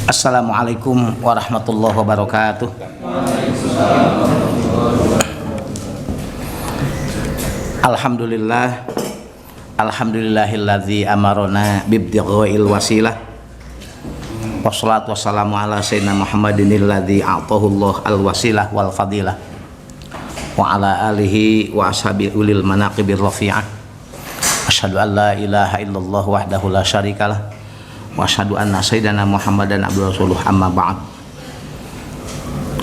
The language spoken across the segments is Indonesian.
Assalamualaikum warahmatullahi wabarakatuh. Alhamdulillah, alhamdulillahilladzi amarona bibtighail wasilah. Wassalatu wassalamu ala sayyidina Muhammadin alladzi a'tahullah alwasilah wal fadilah wa ala alihi wa ashabi ulil manaqibir rafi'ah. Asyhadu an la ilaha illallah wahdahu la syarikalah wa asyhadu anna sayyidana Muhammadan abduhu rasuluh, amma ba'd.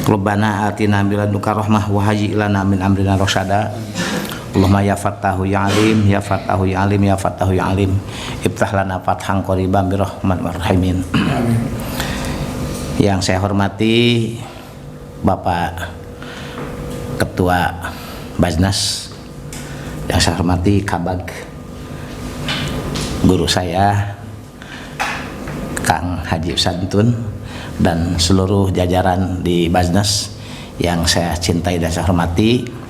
Rabbana atina min ladunka rahmah wa hayyi lana min amrina rasyada. Allahumma ya fattahu ya alim, ya fattahu ya alim, ya fattahu ya alim, iftah lana fathan qariban bi rahmatir rahimin. Yang saya hormati Bapak Ketua Bajnas, yang saya hormati Kabag, guru saya Kang Haji Santun, dan seluruh jajaran di Bajnas yang saya cintai dan saya hormati.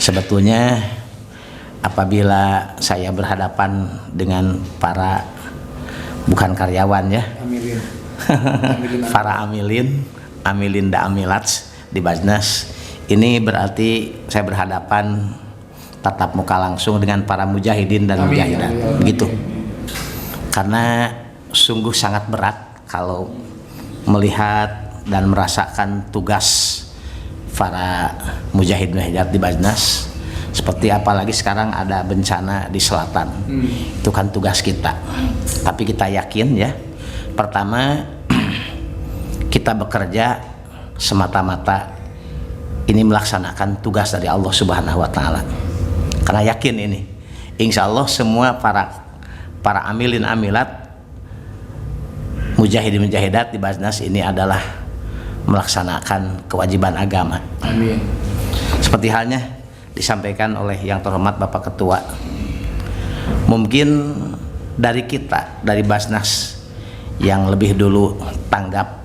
Sebetulnya apabila saya berhadapan dengan para bukan karyawan ya, para amilin da amilats di Bajnas, ini berarti saya berhadapan tatap muka langsung dengan para mujahidin dan mujahidat, begitu. Karena sungguh sangat berat kalau melihat dan merasakan tugas para mujahid-mujahidat di Bajnas, seperti apalagi sekarang ada bencana di selatan. Itu kan tugas kita. Tapi kita yakin ya, pertama kita bekerja semata-mata ini melaksanakan tugas dari Allah Subhanahu wa taala. Karena yakin ini, insya Allah semua para amilin amilat, mujahidin mujahidat di Bajnas ini adalah melaksanakan kewajiban agama. Amin. Seperti halnya disampaikan oleh yang terhormat Bapak Ketua, mungkin dari kita, dari Bajnas yang lebih dulu tanggap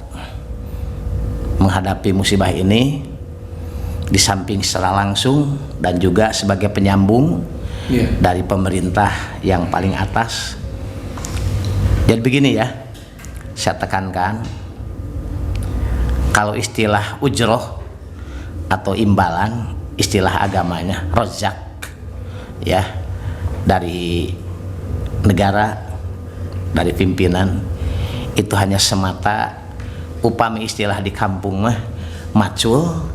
menghadapi musibah ini, di samping secara langsung dan juga sebagai penyambung dari pemerintah yang paling atas. Jadi begini ya, saya tekankan, kalau istilah ujroh atau imbalan, istilah agamanya rozak ya, dari negara, dari pimpinan, itu hanya semata upami istilah di kampung mah macul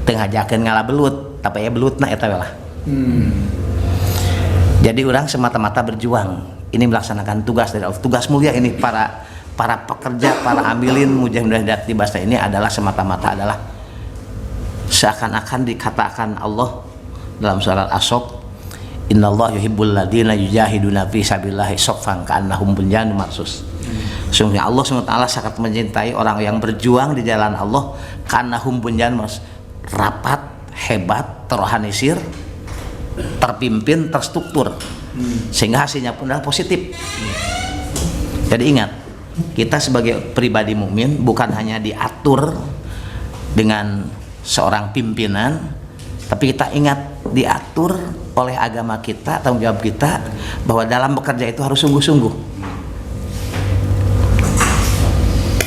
tengah jaken ngalah belut, tapi ya belut nak eta lah. Jadi orang semata-mata berjuang ini melaksanakan tugas dari Allah, tugas mulia ini. Para pekerja, para amilin mujahid-mujahidat di Bajnas ini adalah semata-mata adalah seakan-akan dikatakan Allah dalam surat As-Saff, innallaha yuhibbul ladzina yujahiduna fi sabilillahi shaffan ka'annahum bunyanun marsus. Sungguh Allah SWT sangat mencintai orang yang berjuang di jalan Allah, ka'annahum bunyanun marsus, rapat, hebat, terorganisir, terpimpin, terstruktur, sehingga hasilnya pun adalah positif. Jadi ingat, kita sebagai pribadi mukmin bukan hanya diatur dengan seorang pimpinan, tapi kita ingat diatur oleh agama kita, tanggung jawab kita, bahwa dalam bekerja itu harus sungguh-sungguh.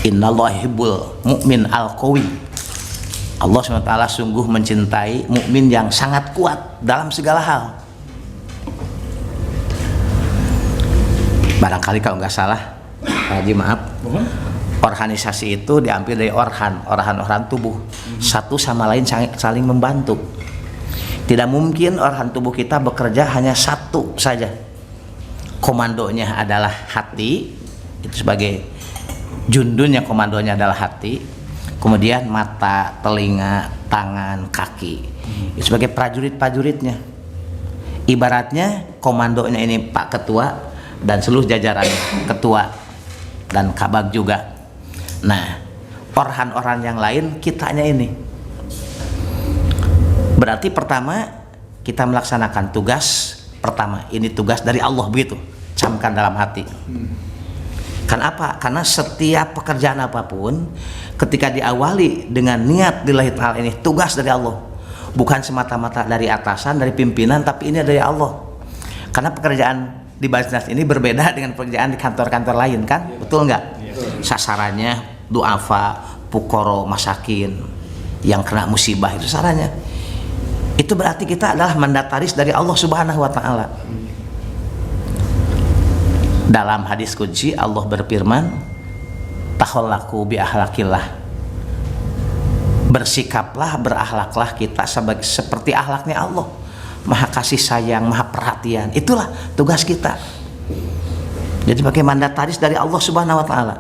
Innallaha yuhibbul mu'min al-qawi. Allah SWT sungguh mencintai mukmin yang sangat kuat dalam segala hal. Barangkali kalau nggak salah, Haji maaf, organisasi itu diambil dari organ tubuh, satu sama lain saling membantu. Tidak mungkin organ tubuh kita bekerja hanya satu saja. Komandonya adalah hati, itu sebagai jundunnya, komandonya adalah hati. Kemudian mata, telinga, tangan, kaki, itu sebagai prajurit-prajuritnya. Ibaratnya komandonya ini Pak Ketua dan seluruh jajaran ketua dan Kabag juga. Nah, organ-organ yang lain kitanya ini. Berarti pertama kita melaksanakan tugas pertama, ini tugas dari Allah, begitu. Camkan dalam hati. Kenapa? Karena setiap pekerjaan apapun ketika diawali dengan niat lillahi ta'ala, ini tugas dari Allah. Bukan semata-mata dari atasan, dari pimpinan, tapi ini dari Allah. Karena pekerjaan di Bajnas ini berbeda dengan pekerjaan di kantor-kantor lain kan, betul nggak? Sasarannya duafa, pukoro, masakin yang kena musibah itu sarannya. Itu berarti kita adalah mandataris dari Allah Subhanahu wa taala. Dalam hadis qudsi Allah berfirman, "Takhallaku bi akhlaqillah." Bersikaplah, berakhlaklah kita seperti akhlaknya Allah. Maha kasih sayang, maha perhatian. Itulah tugas kita. Jadi sebagai mandataris dari Allah Subhanahu wa taala.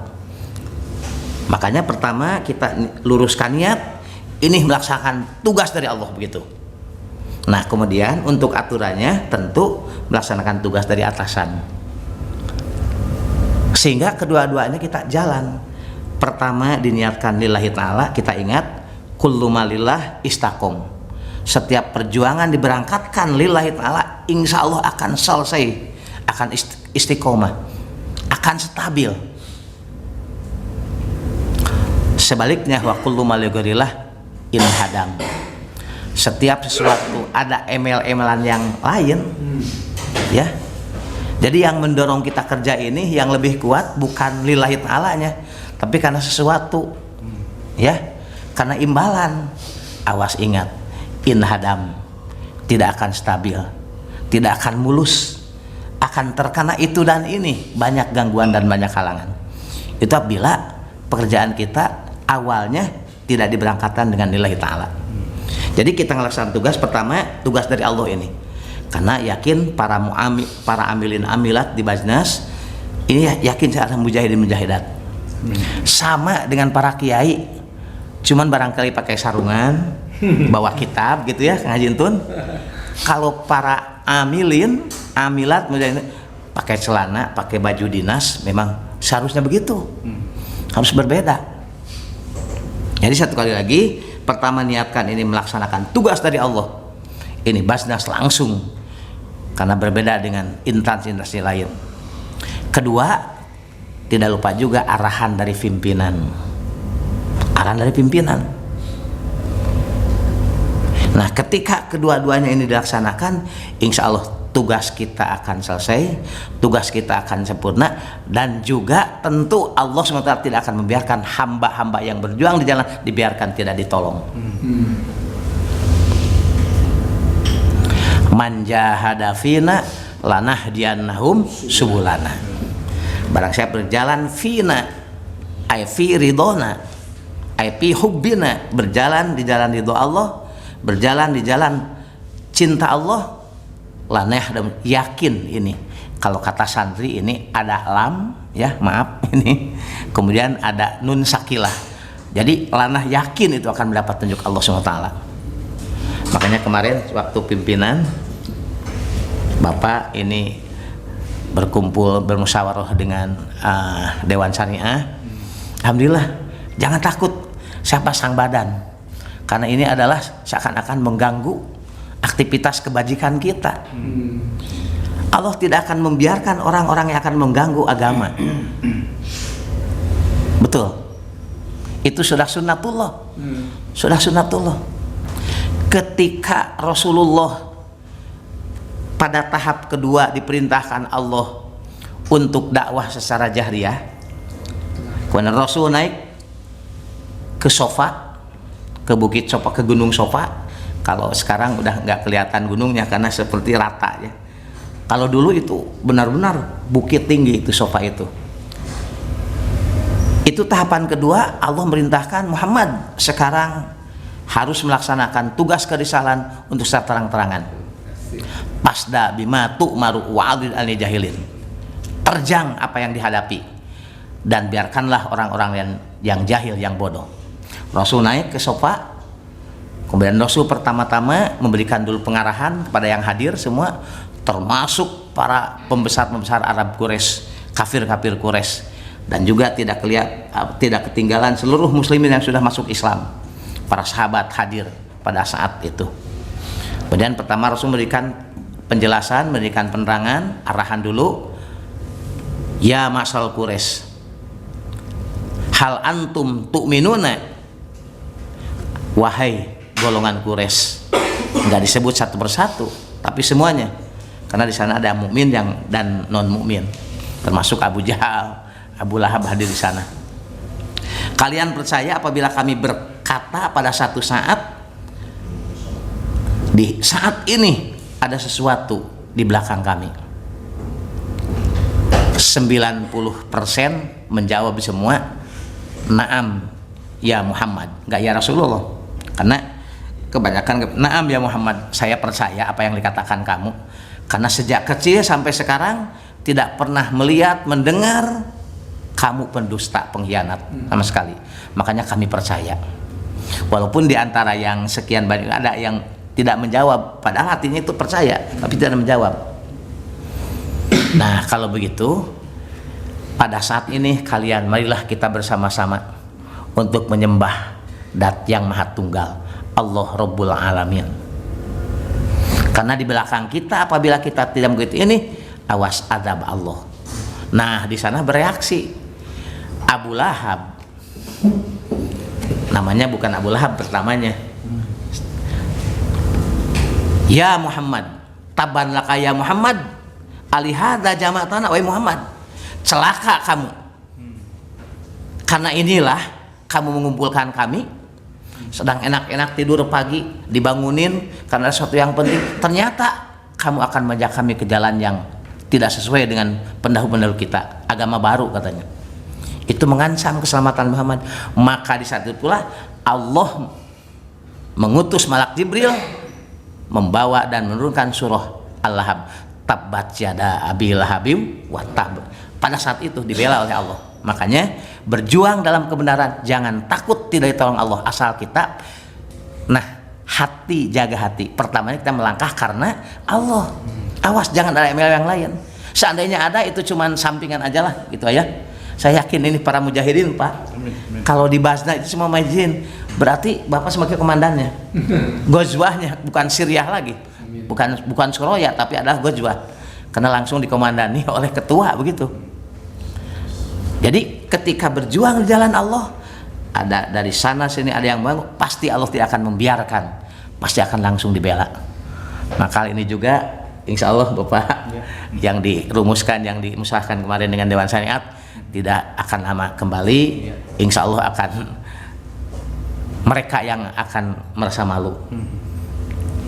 Makanya pertama kita luruskan niat, ini melaksanakan tugas dari Allah begitu. Nah, kemudian untuk aturannya tentu melaksanakan tugas dari atasan. Sehingga kedua-duanya kita jalan. Pertama diniatkan lillahi ta'ala, kita ingat kullu malillah istaqom. Setiap perjuangan diberangkatkan lillahi ta'ala, insya Allah akan selesai, akan istiqomah, akan stabil. Sebaliknya wa kullu maligorillah in hadam. Setiap sesuatu ada emel-emelan yang lain, ya. Jadi yang mendorong kita kerja ini yang lebih kuat bukan lillahi ta'alanya, tapi karena sesuatu, ya, karena imbalan. Awas, ingat, in hadam, tidak akan stabil, tidak akan mulus, akan terkena itu dan ini, banyak gangguan dan banyak halangan. Itu apabila pekerjaan kita awalnya tidak diberangkatkan dengan lillahi ta'ala. Jadi kita melaksanakan tugas pertama, tugas dari Allah ini. Karena yakin para amilin amilat di Bajnas ini yakin seorang mujahidin mujahidat. Sama dengan para kiai, cuman barangkali pakai sarungan, bawa kitab gitu ya, Kang Haji Intun. Kalau para amilin amilat mujahidin pakai celana, pakai baju dinas, memang seharusnya begitu. Harus berbeda. Jadi satu kali lagi, pertama niatkan ini melaksanakan tugas dari Allah. Ini Bajnas langsung. Karena berbeda dengan instansi lain. Kedua, tidak lupa juga arahan dari pimpinan. Arahan dari pimpinan. Nah, ketika kedua-duanya ini dilaksanakan, insya Allah tugas kita akan selesai, tugas kita akan sempurna, dan juga tentu Allah SWT tidak akan membiarkan hamba-hamba yang berjuang di jalan dibiarkan tidak ditolong. Man jahada fina lanahdiyannahum subulana. Barang siapa berjalan fina ay fi ridona ay fi hubbina, berjalan di jalan ridho Allah, berjalan di jalan cinta Allah, lanahdam, yakin ini. Kalau kata santri ini ada lam, ya maaf ini, kemudian ada nun sakilah. Jadi lanah yakin itu akan mendapat tunjuk Allah SWT. Makanya kemarin waktu pimpinan Bapak ini berkumpul bermusyawarah dengan Dewan Syariah, alhamdulillah, jangan takut siapa sang badan, karena ini adalah seakan-akan mengganggu aktivitas kebajikan kita. Allah tidak akan membiarkan orang-orang yang akan mengganggu agama. Betul, itu sudah sunnatullah. Sudah sunnatullah. Ketika Rasulullah pada tahap kedua diperintahkan Allah untuk dakwah secara jahriyah, kemudian Rasul naik ke Sofa, ke Bukit Sofa, ke Gunung Sofa. Kalau sekarang udah nggak kelihatan gunungnya karena seperti rata ya. Kalau dulu itu benar-benar bukit tinggi itu Sofa itu. Itu tahapan kedua, Allah merintahkan Muhammad sekarang harus melaksanakan tugas kerisalan untuk secara terang-terangan. Pasda bima tu'maru wa'adid anil jahilin. Terjang apa yang dihadapi dan biarkanlah orang-orang yang jahil, yang bodoh. Rasul naik ke Sofa, kemudian Rasul pertama-tama memberikan dulu pengarahan kepada yang hadir semua, termasuk para pembesar-pembesar Arab Quraisy, kafir-kafir Quraisy, dan juga tidak ketinggalan seluruh muslimin yang sudah masuk Islam. Para sahabat hadir pada saat itu. Kemudian pertama Rasul memberikan penjelasan, memberikan penerangan, arahan dulu. Ya masal Quraisy, hal antum tu'minuna, wahai golongan Quraisy. Enggak disebut satu persatu, tapi semuanya. Karena di sana ada mukmin dan non mukmin, termasuk Abu Jahal, Abu Lahab hadir di sana. Kalian percaya apabila kami berkata pada satu saat, di saat ini ada sesuatu di belakang kami? 90% menjawab semua, na'am ya Muhammad, enggak ya Rasulullah. Karena kebanyakan na'am ya Muhammad, saya percaya apa yang dikatakan kamu. Karena sejak kecil sampai sekarang tidak pernah melihat, mendengar kamu pendusta, pengkhianat sama sekali. Makanya kami percaya. Walaupun di antara yang sekian banyak ada yang tidak menjawab, padahal hatinya itu percaya tapi tidak menjawab. Nah, kalau begitu pada saat ini kalian marilah kita bersama-sama untuk menyembah Dat yang Maha Tunggal, Allah Rabbul Alamin. Karena di belakang kita apabila kita tidak begitu ini, awas azab Allah. Nah, di sana bereaksi Abu Lahab. Namanya bukan Abu Lahab pertamanya. Ya Muhammad, taban laka ya Muhammad, alihada jama'atana wa Muhammad. Celaka kamu. Karena inilah kamu mengumpulkan kami, sedang enak-enak tidur pagi, dibangunin karena sesuatu yang penting. Ternyata kamu akan mengajak kami ke jalan yang tidak sesuai dengan pendahulu-pendahulu kita, agama baru katanya. Itu mengancam keselamatan Muhammad. Maka di saat itu pula Allah mengutus malak Jibril membawa dan menurunkan surah Al-Lahab, tabbat yada abi lahabim wa tab. Pada saat itu dibela oleh Allah. Makanya berjuang dalam kebenaran, jangan takut tidak ditolong Allah asal kita. Nah, hati, jaga hati. Pertamanya kita melangkah karena Allah. Awas jangan ada yang lain. Seandainya ada itu cuman sampingan aja lah gitu ya. Saya yakin ini para mujahidin Pak. Kalau di Basna itu semua mujahidin, berarti Bapak sebagai komandannya. Ghazwahnya bukan Syriah lagi. Bukan Suraya tapi adalah Ghazwah. Karena langsung dikomandani oleh ketua begitu. Jadi ketika berjuang di jalan Allah, ada dari sana sini ada yang bangun, pasti Allah tidak akan membiarkan, pasti akan langsung dibela. Maka ini juga insya Allah Bapak yang dirumuskan, yang dimusyawarahkan kemarin dengan Dewan Syariat tidak akan lama kembali. Insya Allah akan mereka yang akan merasa malu.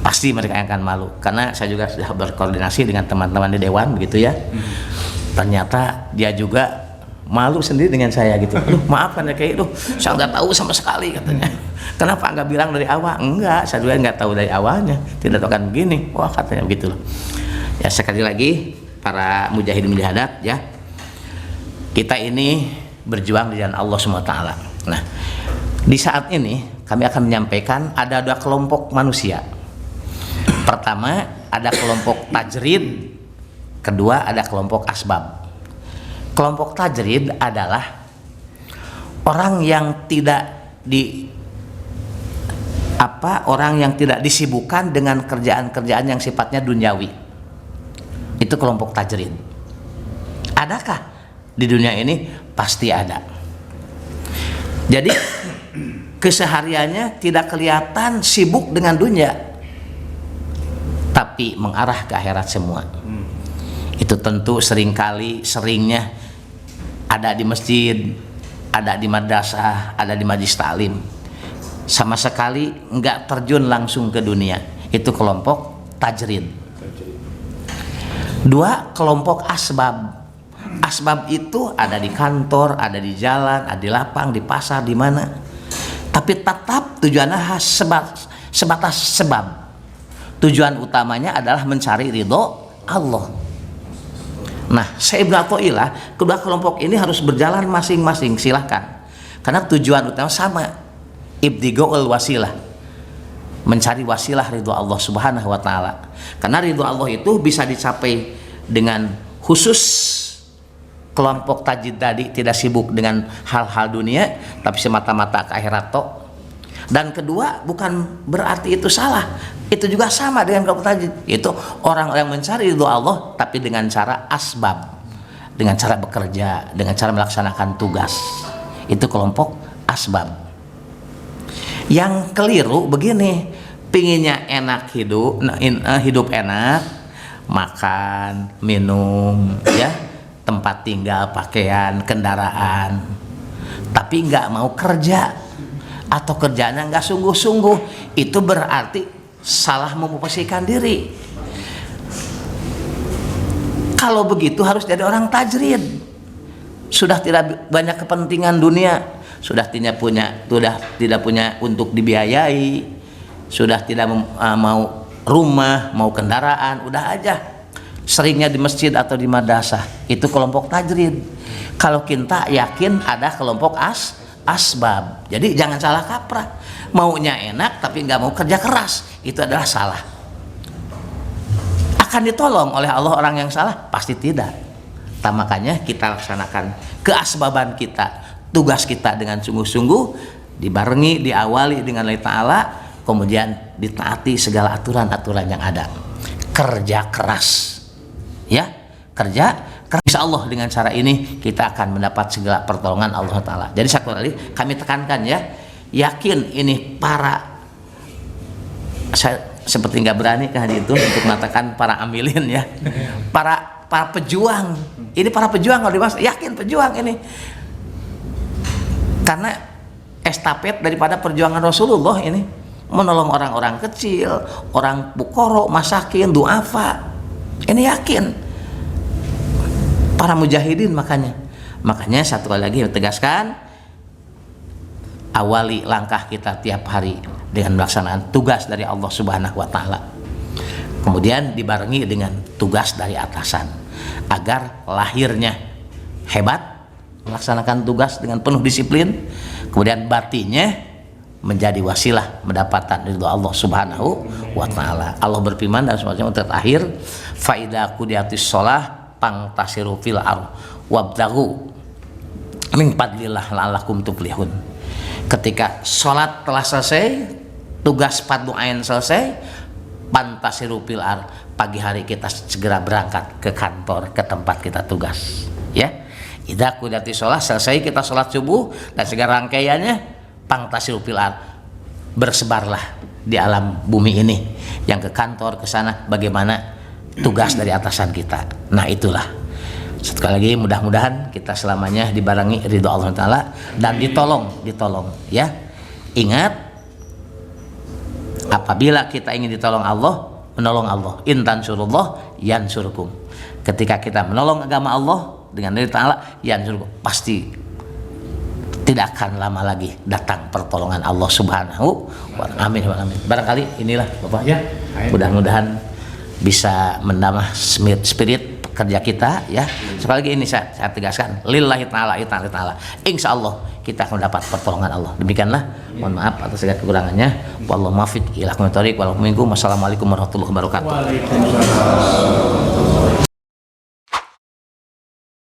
Pasti mereka yang akan malu, karena saya juga sudah berkoordinasi dengan teman-teman di Dewan begitu ya. Ternyata dia juga malu sendiri dengan saya gitu. Maafkan ya kayak itu, saya nggak tahu sama sekali katanya. Kenapa nggak bilang dari awal? Enggak, saya juga nggak tahu dari awalnya. Tidak tahu kan begini. Wah katanya begitu loh. Ya sekali lagi para mujahidin mujahadat ya, kita ini berjuang di jalan Allah SWT. Nah, di saat ini kami akan menyampaikan ada dua kelompok manusia. Pertama ada kelompok tajrid, kedua ada kelompok asbab. Kelompok tajrid adalah orang yang tidak orang yang tidak disibukkan dengan kerjaan-kerjaan yang sifatnya duniawi. Itu kelompok tajrid. Adakah di dunia ini? Pasti ada. Jadi kesehariannya tidak kelihatan sibuk dengan dunia, tapi mengarah ke akhirat semua. Itu tentu seringnya ada di masjid, ada di madrasah, ada di majlis taklim, sama sekali enggak terjun langsung ke dunia. Itu kelompok tajrid. Dua kelompok asbab. Asbab itu ada di kantor, ada di jalan, ada di lapang, di pasar, di mana, tapi tetap tujuannya sebatas sebab. Tujuan utamanya adalah mencari ridho Allah. Nah, saya Ibnu Athaillah, kedua kelompok ini harus berjalan masing-masing, silahkan. Karena tujuan utama sama, ibtighaul wasilah, mencari wasilah ridho Allah Subhanahu wa taala. Karena ridho Allah itu bisa dicapai dengan khusus. Kelompok tajid tadi tidak sibuk dengan hal-hal dunia, tapi semata-mata ke akhirat tok. Dan kedua, bukan berarti itu salah. Itu juga sama dengan kelompok tajid. Itu orang yang mencari ridho Allah tapi dengan cara asbab, dengan cara bekerja, dengan cara melaksanakan tugas. Itu kelompok asbab. Yang keliru begini, pinginnya enak hidup enak, makan, minum, ya, tempat tinggal, pakaian, kendaraan. tapi nggak mau kerja atau kerjanya nggak sungguh-sungguh, itu berarti salah memposisikan diri. Kalau begitu harus jadi orang tajrid. Sudah tidak banyak kepentingan dunia, sudah tidak punya untuk dibiayai, sudah tidak mau rumah, mau kendaraan, udah aja seringnya di masjid atau di madrasah. Itu kelompok tajrid. Kalau kita yakin ada kelompok asbab. Jadi jangan salah kaprah. Maunya enak tapi nggak mau kerja keras, itu adalah salah. Akan ditolong oleh Allah orang yang salah? Pasti tidak. Makanya kita laksanakan keasbaban kita, tugas kita dengan sungguh-sungguh, dibarengi, diawali dengan Allah Ta'ala, kemudian ditaati segala aturan-aturan yang ada. Kerja keras, ya, kerja keras. Insya Allah dengan cara ini kita akan mendapat segala pertolongan Allah Ta'ala. Jadi satu kali kami tekankan ya, yakin ini saya seperti nggak berani kan itu untuk mengatakan para amilin ya, para pejuang. Ini para pejuang kalau dimaksud, yakin pejuang ini. Karena estafet daripada perjuangan Rasulullah ini menolong orang-orang kecil, orang bukoro, masakin, duafa. Ini yakin para mujahidin. Makanya satu kali lagi tegaskan, awali langkah kita tiap hari dengan melaksanakan tugas dari Allah Subhanahu wa Ta'ala, kemudian dibarengi dengan tugas dari atasan agar lahirnya hebat, melaksanakan tugas dengan penuh disiplin, kemudian batinnya menjadi wasilah mendapatkan ridho Allah Subhanahu wa Ta'ala. Allah berfirman dalam surat yang terakhir, fa idza qudiyatis shalah pangtasiru fil ardh wabtaghu min fadlillah la'allakum tuflihun. Ketika sholat telah selesai, tugas fardu ain selesai, pantasiru fil ardh, pagi hari kita segera berangkat ke kantor, ke tempat kita tugas, ya. Idza qudiyatis shalah, selesai kita sholat subuh dan segala rangkaiannya, pantasiru fil ardh, bersebarlah di alam bumi ini, yang ke kantor, ke sana, bagaimana tugas dari atasan kita. Nah itulah, sekali lagi mudah-mudahan kita selamanya dibarengi ridho Allah Ta'ala dan ditolong ya. Ingat, apabila kita ingin ditolong Allah, menolong Allah. In tansurullah yansurkum. Ketika kita menolong agama Allah dengan ridho Ta'ala, yansurkum, pasti tidak akan lama lagi datang pertolongan Allah Subhanahu wa Ta'ala. Amin. Barangkali inilah Bapak ya, mudah-mudahan bisa menambah spirit kerja kita ya. Sekali lagi ini saya tegaskan, lillahi ta'ala, insya Allah kita akan mendapat pertolongan Allah. Demikianlah, mohon maaf atas segala kekurangannya. Wallahu muwaffiq ila aqwamit thoriq. Wassalamualaikum warahmatullahi wabarakatuh.